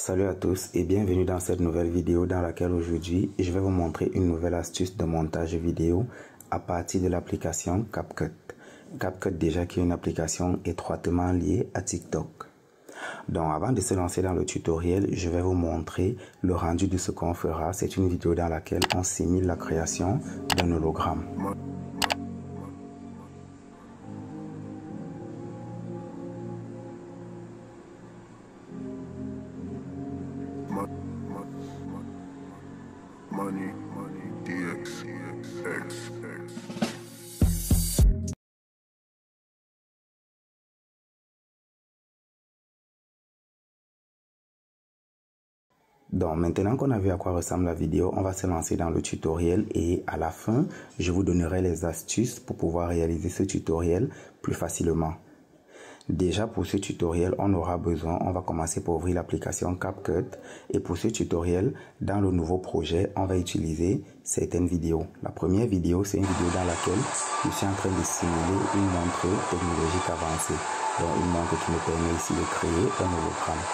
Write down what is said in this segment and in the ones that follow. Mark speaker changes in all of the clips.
Speaker 1: Salut à tous et bienvenue dans cette nouvelle vidéo dans laquelle aujourd'hui je vais vous montrer une nouvelle astuce de montage vidéo à partir de l'application CapCut. CapCut déjà qui est une application étroitement liée à TikTok. Donc avant de se lancer dans le tutoriel, je vais vous montrer le rendu de ce qu'on fera. C'est une vidéo dans laquelle on simule la création d'un hologramme. Donc maintenant qu'on a vu à quoi ressemble la vidéo, on va se lancer dans le tutoriel et à la fin, je vous donnerai les astuces pour pouvoir réaliser ce tutoriel plus facilement. Déjà pour ce tutoriel, on va commencer par ouvrir l'application CapCut et pour ce tutoriel, dans le nouveau projet, on va utiliser certaines vidéos. La première vidéo, c'est une vidéo dans laquelle je suis en train de simuler une montre technologique avancée, donc une montre qui me permet ici de créer un hologramme.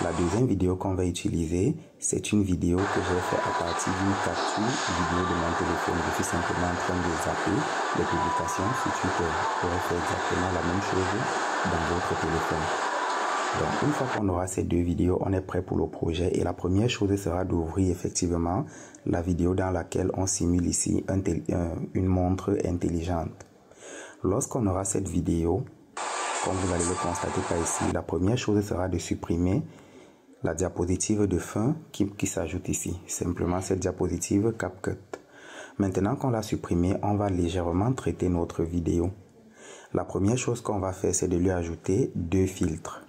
Speaker 1: La deuxième vidéo qu'on va utiliser, c'est une vidéo que j'ai fait à partir d'une capture vidéo de mon téléphone. Je suis simplement en train de zapper les publications sur Twitter. Vous pourrez faire exactement la même chose dans votre téléphone. Donc une fois qu'on aura ces deux vidéos, on est prêt pour le projet et la première chose sera d'ouvrir effectivement la vidéo dans laquelle on simule ici une montre intelligente. Lorsqu'on aura cette vidéo, comme vous allez le constater par ici, la première chose sera de supprimer la diapositive de fin qui s'ajoute ici. Simplement cette diapositive CapCut. Maintenant qu'on l'a supprimée, on va légèrement traiter notre vidéo. La première chose qu'on va faire, c'est de lui ajouter deux filtres.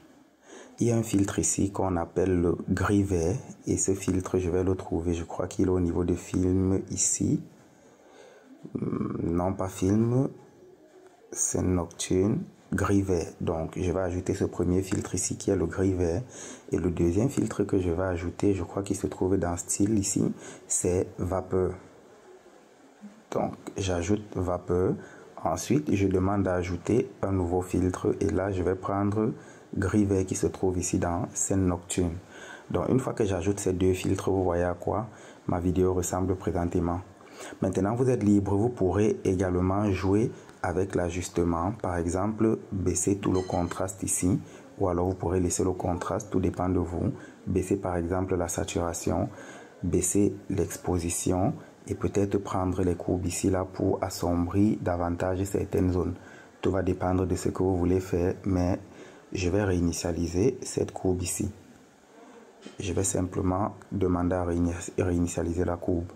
Speaker 1: Il y a un filtre ici qu'on appelle le gris vert et ce filtre, je vais le trouver, je crois qu'il est au niveau de film ici. Non, pas film, scène nocturne. Gris vert. Donc je vais ajouter ce premier filtre ici qui est le gris vert et le deuxième filtre que je vais ajouter, je crois qu'il se trouve dans style ici, c'est vapeur. Donc j'ajoute vapeur. Ensuite je demande d'ajouter un nouveau filtre et là je vais prendre gris vert qui se trouve ici dans scène nocturne. Donc une fois que j'ajoute ces deux filtres, vous voyez à quoi ma vidéo ressemble présentement. Maintenant vous êtes libre, vous pourrez également jouer avec l'ajustement, par exemple baisser tout le contraste ici ou alors vous pourrez laisser le contraste, tout dépend de vous. Baisser par exemple la saturation, baisser l'exposition et peut-être prendre les courbes ici là pour assombrir davantage certaines zones. Tout va dépendre de ce que vous voulez faire, mais je vais réinitialiser cette courbe ici. Je vais simplement demander à réinitialiser la courbe.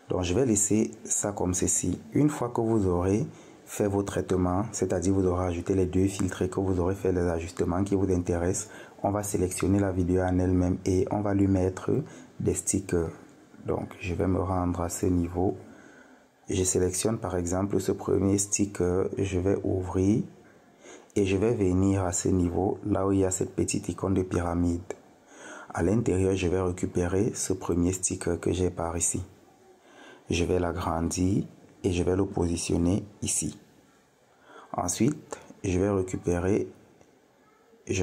Speaker 1: Donc je vais laisser ça comme ceci. Une fois que vous aurez fait vos traitements, c'est-à-dire vous aurez ajouté les deux filtres et que vous aurez fait les ajustements qui vous intéressent, on va sélectionner la vidéo en elle-même et on va lui mettre des stickers. Donc je vais me rendre à ce niveau. Je sélectionne par exemple ce premier sticker, je vais ouvrir et je vais venir à ce niveau, là où il y a cette petite icône de pyramide. À l'intérieur, je vais récupérer ce premier sticker que j'ai par ici. Je vais l'agrandir et je vais le positionner ici. Ensuite, je vais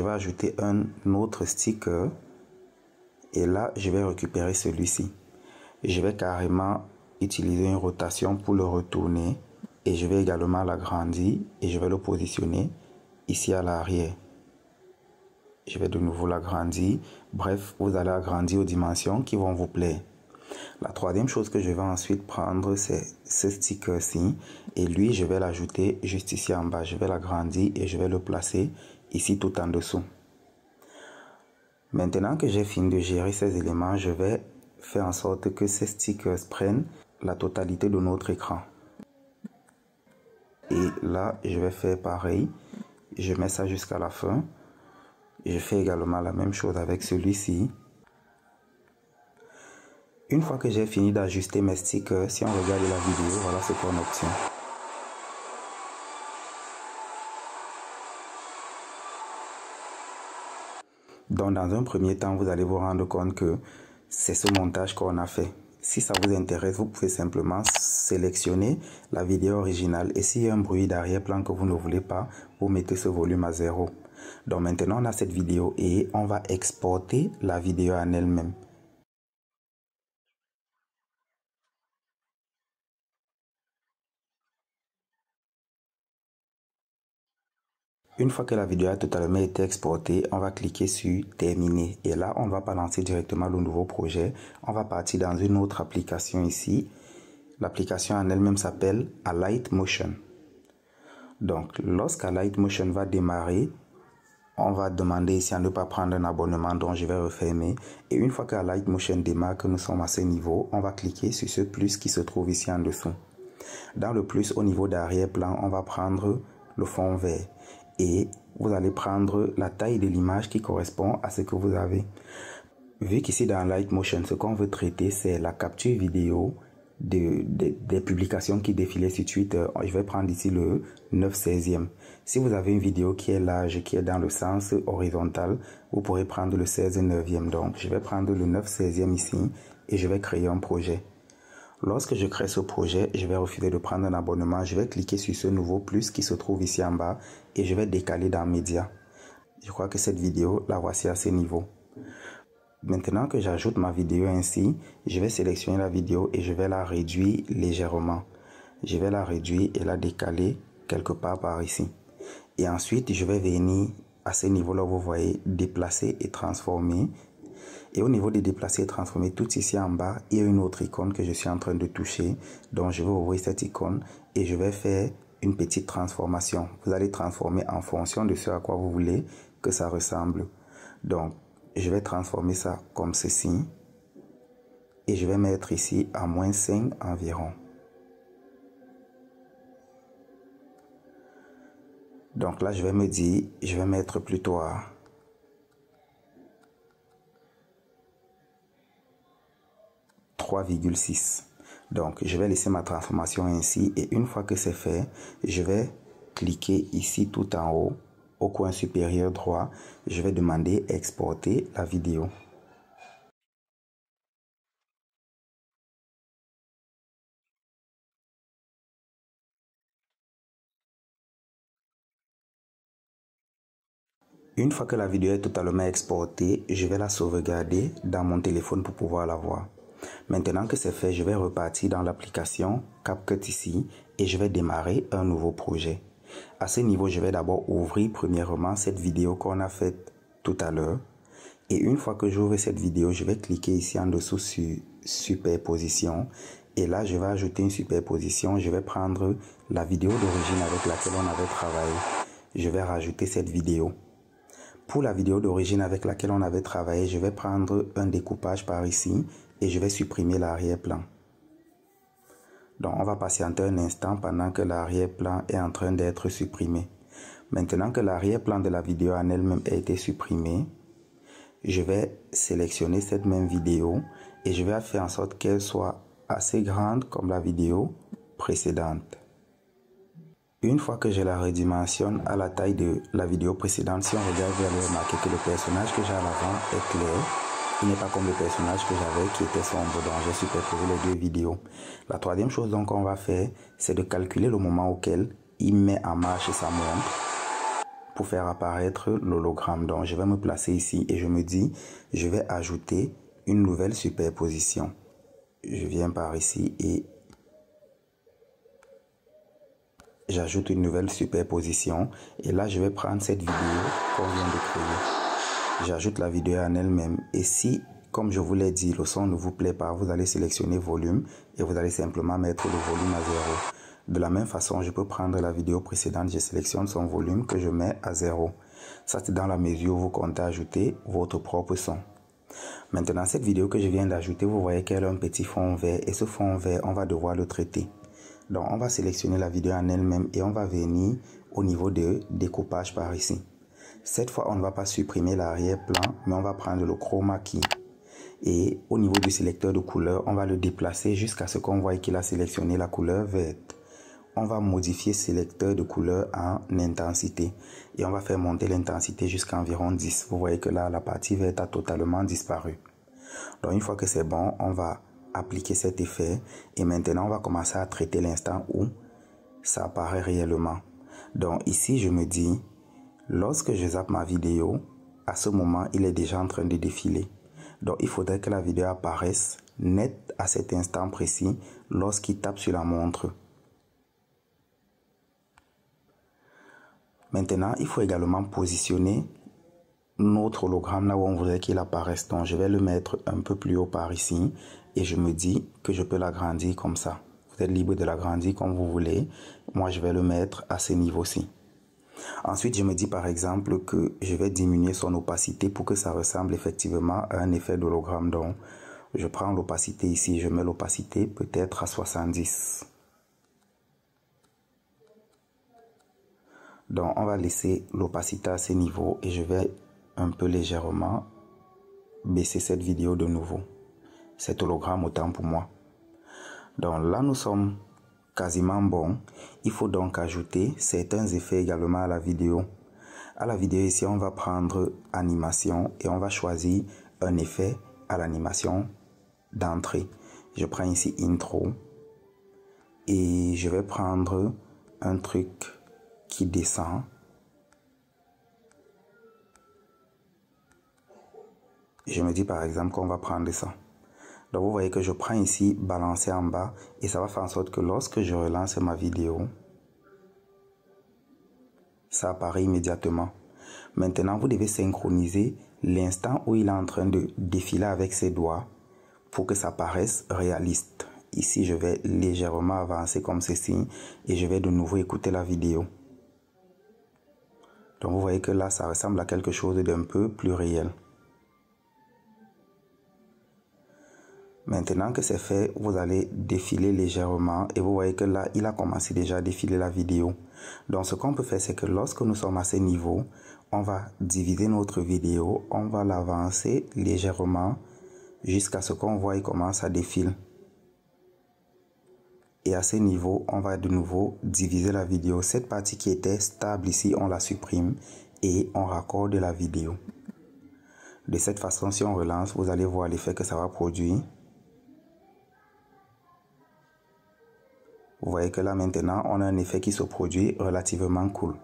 Speaker 1: ajouter un autre sticker et là, je vais récupérer celui-ci. Je vais carrément utiliser une rotation pour le retourner et je vais également l'agrandir et je vais le positionner ici à l'arrière. Je vais de nouveau l'agrandir. Bref, vous allez agrandir aux dimensions qui vont vous plaire. La troisième chose que je vais ensuite prendre, c'est ce sticker-ci. Et lui, je vais l'ajouter juste ici en bas. Je vais l'agrandir et je vais le placer ici tout en dessous. Maintenant que j'ai fini de gérer ces éléments, je vais faire en sorte que ces stickers prennent la totalité de notre écran. Et là, je vais faire pareil. Je mets ça jusqu'à la fin. Je fais également la même chose avec celui-ci. Une fois que j'ai fini d'ajuster mes stickers, si on regarde la vidéo, voilà ce qu'on obtient. Donc dans un premier temps, vous allez vous rendre compte que c'est ce montage qu'on a fait. Si ça vous intéresse, vous pouvez simplement sélectionner la vidéo originale et s'il y a un bruit d'arrière-plan que vous ne voulez pas, vous mettez ce volume à 0. Donc maintenant, on a cette vidéo et on va exporter la vidéo en elle-même. Une fois que la vidéo a totalement été exportée, on va cliquer sur terminer. Et là, on ne va pas lancer directement le nouveau projet. On va partir dans une autre application ici. L'application en elle-même s'appelle Alight Motion. Donc, lorsqu'Alight Motion va démarrer, on va demander ici à ne pas prendre un abonnement, dont je vais refermer. Et une fois que Alight Motion démarre, que nous sommes à ce niveau, on va cliquer sur ce plus qui se trouve ici en dessous. Dans le plus, au niveau d'arrière-plan, on va prendre le fond vert. Et vous allez prendre la taille de l'image qui correspond à ce que vous avez. Vu qu'ici dans Alight Motion, ce qu'on veut traiter, c'est la capture vidéo des publications qui défilaient sur Twitter. Je vais prendre ici le 9/16e. Si vous avez une vidéo qui est large, qui est dans le sens horizontal, vous pourrez prendre le 16/9e. Donc, je vais prendre le 9/16e ici et je vais créer un projet. Lorsque je crée ce projet, je vais refuser de prendre un abonnement. Je vais cliquer sur ce nouveau plus qui se trouve ici en bas et je vais décaler dans Médias. Je crois que cette vidéo, la voici à ce niveau. Maintenant que j'ajoute ma vidéo ainsi, je vais sélectionner la vidéo et je vais la réduire légèrement. Je vais la réduire et la décaler quelque part par ici. Et ensuite, je vais venir à ce niveau-là, vous voyez, déplacer et transformer. Et au niveau de déplacer et transformer, tout ici en bas, il y a une autre icône que je suis en train de toucher. Donc, je vais ouvrir cette icône et je vais faire une petite transformation. Vous allez transformer en fonction de ce à quoi vous voulez que ça ressemble. Donc, je vais transformer ça comme ceci. Et je vais mettre ici à -5 environ. Donc là, je vais me dire, je vais mettre plutôt à 3,6. Donc, je vais laisser ma transformation ainsi. Et une fois que c'est fait, je vais cliquer ici tout en haut, au coin supérieur droit. Je vais demander exporter la vidéo. Une fois que la vidéo est totalement exportée, je vais la sauvegarder dans mon téléphone pour pouvoir la voir. Maintenant que c'est fait, je vais repartir dans l'application CapCut ici et je vais démarrer un nouveau projet. À ce niveau, je vais d'abord ouvrir premièrement cette vidéo qu'on a faite tout à l'heure. Et une fois que j'ouvre cette vidéo, je vais cliquer ici en dessous sur superposition. Et là, je vais ajouter une superposition. Je vais prendre la vidéo d'origine avec laquelle on avait travaillé. Je vais rajouter cette vidéo. Pour la vidéo d'origine avec laquelle on avait travaillé, je vais prendre un découpage par ici et je vais supprimer l'arrière-plan. Donc, on va patienter un instant pendant que l'arrière-plan est en train d'être supprimé. Maintenant que l'arrière-plan de la vidéo en elle-même a été supprimé, je vais sélectionner cette même vidéo et je vais faire en sorte qu'elle soit assez grande comme la vidéo précédente. Une fois que je la redimensionne à la taille de la vidéo précédente, si on regarde, vous allez remarquer que le personnage que j'ai à l'avant est clair. Il n'est pas comme le personnage que j'avais qui était sombre, donc j'ai superposé les deux vidéos. La troisième chose donc qu'on va faire, c'est de calculer le moment auquel il met en marche sa montre pour faire apparaître l'hologramme. Donc je vais me placer ici et je me dis, je vais ajouter une nouvelle superposition. Je viens par ici et j'ajoute une nouvelle superposition et là je vais prendre cette vidéo qu'on vient de créer. J'ajoute la vidéo en elle-même et si, comme je vous l'ai dit, le son ne vous plaît pas, vous allez sélectionner volume et vous allez simplement mettre le volume à 0. De la même façon, je peux prendre la vidéo précédente, je sélectionne son volume que je mets à 0. Ça c'est dans la mesure où vous comptez ajouter votre propre son. Maintenant, cette vidéo que je viens d'ajouter, vous voyez qu'elle a un petit fond vert et ce fond vert, on va devoir le traiter. Donc, on va sélectionner la vidéo en elle-même et on va venir au niveau de découpage par ici. Cette fois, on ne va pas supprimer l'arrière-plan, mais on va prendre le chroma key. Et au niveau du sélecteur de couleur, on va le déplacer jusqu'à ce qu'on voit qu'il a sélectionné la couleur verte. On va modifier le sélecteur de couleur en intensité. Et on va faire monter l'intensité jusqu'à environ 10. Vous voyez que là, la partie verte a totalement disparu. Donc, une fois que c'est bon, on va appliquer cet effet et maintenant on va commencer à traiter l'instant où ça apparaît réellement. Donc ici je me dis Lorsque je zappe ma vidéo, à ce moment, il est déjà en train de défiler. Donc, il faudrait que la vidéo apparaisse nette à cet instant précis lorsqu'il tape sur la montre. Maintenant, il faut également positionner notre hologramme là où on voudrait qu'il apparaisse. Donc, je vais le mettre un peu plus haut par ici et je me dis que je peux l'agrandir comme ça. Vous êtes libre de l'agrandir comme vous voulez. Moi, je vais le mettre à ce niveau-ci. Ensuite, je me dis par exemple que je vais diminuer son opacité pour que ça ressemble effectivement à un effet d'hologramme. Donc, je prends l'opacité ici, je mets l'opacité peut-être à 70. Donc, on va laisser l'opacité à ce niveau et je vais un peu légèrement baisser cette vidéo de nouveau. Cet hologramme autant pour moi. Donc là, nous sommes quasiment bons. Il faut donc ajouter certains effets également à la vidéo. À la vidéo ici, on va prendre animation et on va choisir un effet à l'animation d'entrée. Je prends ici intro et je vais prendre un truc qui descend. Je me dis par exemple qu'on va prendre ça. Donc vous voyez que je prends ici balancer en bas et ça va faire en sorte que lorsque je relance ma vidéo, ça apparaît immédiatement. Maintenant, vous devez synchroniser l'instant où il est en train de défiler avec ses doigts pour que ça paraisse réaliste. Ici, je vais légèrement avancer comme ceci et je vais de nouveau écouter la vidéo. Donc vous voyez que là, ça ressemble à quelque chose d'un peu plus réel. Maintenant que c'est fait, vous allez défiler légèrement et vous voyez que là, il a commencé déjà à défiler la vidéo. Donc ce qu'on peut faire, c'est que lorsque nous sommes à ce niveau, on va diviser notre vidéo, on va l'avancer légèrement jusqu'à ce qu'on voit qu'il commence à défiler. Et à ce niveau, on va de nouveau diviser la vidéo. Cette partie qui était stable ici, on la supprime et on raccorde la vidéo. De cette façon, si on relance, vous allez voir l'effet que ça va produire. Vous voyez que là maintenant, on a un effet qui se produit relativement cool.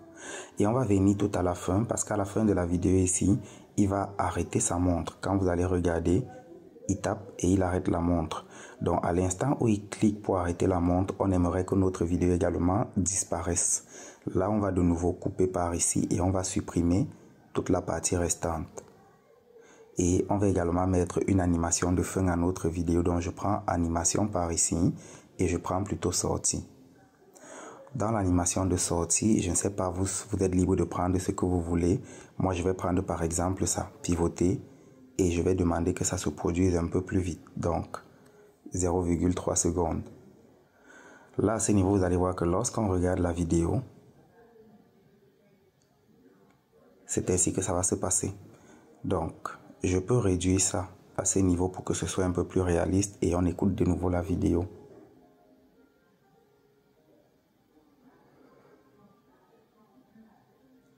Speaker 1: Et on va venir tout à la fin, parce qu'à la fin de la vidéo ici, il va arrêter sa montre. Quand vous allez regarder, il tape et il arrête la montre. Donc à l'instant où il clique pour arrêter la montre, on aimerait que notre vidéo également disparaisse. Là, on va de nouveau couper par ici et on va supprimer toute la partie restante. Et on va également mettre une animation de fin à notre vidéo. Donc je prends animation par ici et je prends plutôt sortie. Dans l'animation de sortie, je ne sais pas, vous êtes libre de prendre ce que vous voulez. Moi, je vais prendre par exemple ça, pivoter, et je vais demander que ça se produise un peu plus vite. Donc, 0,3 secondes. Là, à ce niveau, vous allez voir que lorsqu'on regarde la vidéo, c'est ainsi que ça va se passer. Donc, je peux réduire ça à ce niveau pour que ce soit un peu plus réaliste et on écoute de nouveau la vidéo.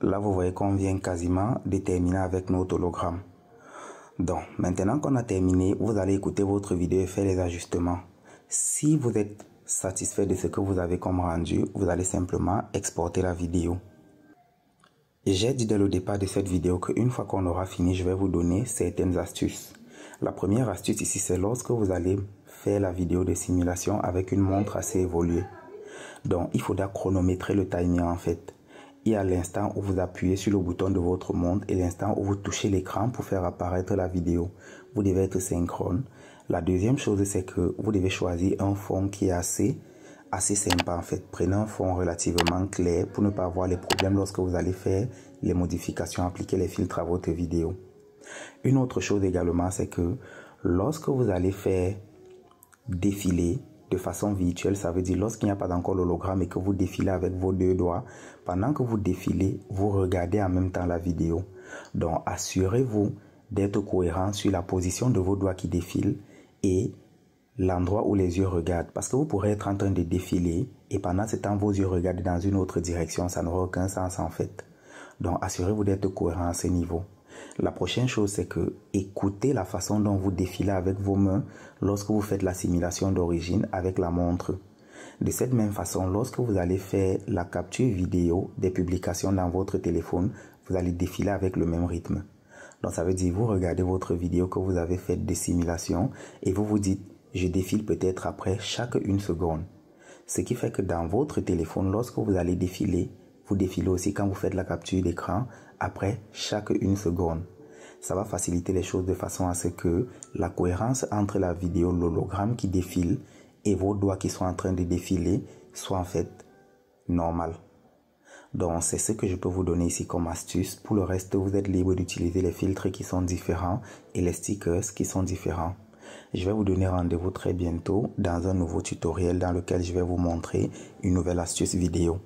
Speaker 1: Là, vous voyez qu'on vient quasiment de terminer avec notre hologramme. Donc, maintenant qu'on a terminé, vous allez écouter votre vidéo et faire les ajustements. Si vous êtes satisfait de ce que vous avez comme rendu, vous allez simplement exporter la vidéo. J'ai dit dès le départ de cette vidéo qu'une fois qu'on aura fini, je vais vous donner certaines astuces. La première astuce ici, c'est lorsque vous allez faire la vidéo de simulation avec une montre assez évoluée. Donc, il faudra chronométrer le timer en fait. Il y a l'instant où vous appuyez sur le bouton de votre montre et l'instant où vous touchez l'écran pour faire apparaître la vidéo. Vous devez être synchrone. La deuxième chose, c'est que vous devez choisir un fond qui est assez sympa en fait. Prenez un fond relativement clair pour ne pas avoir les problèmes lorsque vous allez faire les modifications, appliquer les filtres à votre vidéo. Une autre chose également, c'est que lorsque vous allez faire défiler de façon virtuelle, ça veut dire lorsqu'il n'y a pas encore l'hologramme et que vous défilez avec vos deux doigts, pendant que vous défilez, vous regardez en même temps la vidéo. Donc, assurez-vous d'être cohérent sur la position de vos doigts qui défilent et l'endroit où les yeux regardent. Parce que vous pourrez être en train de défiler et pendant ce temps, vos yeux regardent dans une autre direction. Ça n'aura aucun sens en fait. Donc, assurez-vous d'être cohérent à ce niveau. La prochaine chose, c'est que écoutez la façon dont vous défilez avec vos mains lorsque vous faites la simulation d'origine avec la montre. De cette même façon, lorsque vous allez faire la capture vidéo des publications dans votre téléphone, vous allez défiler avec le même rythme. Donc ça veut dire, vous regardez votre vidéo que vous avez faite de simulation et vous vous dites, je défile peut-être après chaque 1 seconde. Ce qui fait que dans votre téléphone, lorsque vous allez défiler, vous défilez aussi quand vous faites la capture d'écran après chaque 1 seconde. Ça va faciliter les choses de façon à ce que la cohérence entre la vidéo, l'hologramme qui défile et vos doigts qui sont en train de défiler soit en fait normale. Donc c'est ce que je peux vous donner ici comme astuce. Pour le reste, vous êtes libre d'utiliser les filtres qui sont différents et les stickers qui sont différents. Je vais vous donner rendez-vous très bientôt dans un nouveau tutoriel dans lequel je vais vous montrer une nouvelle astuce vidéo.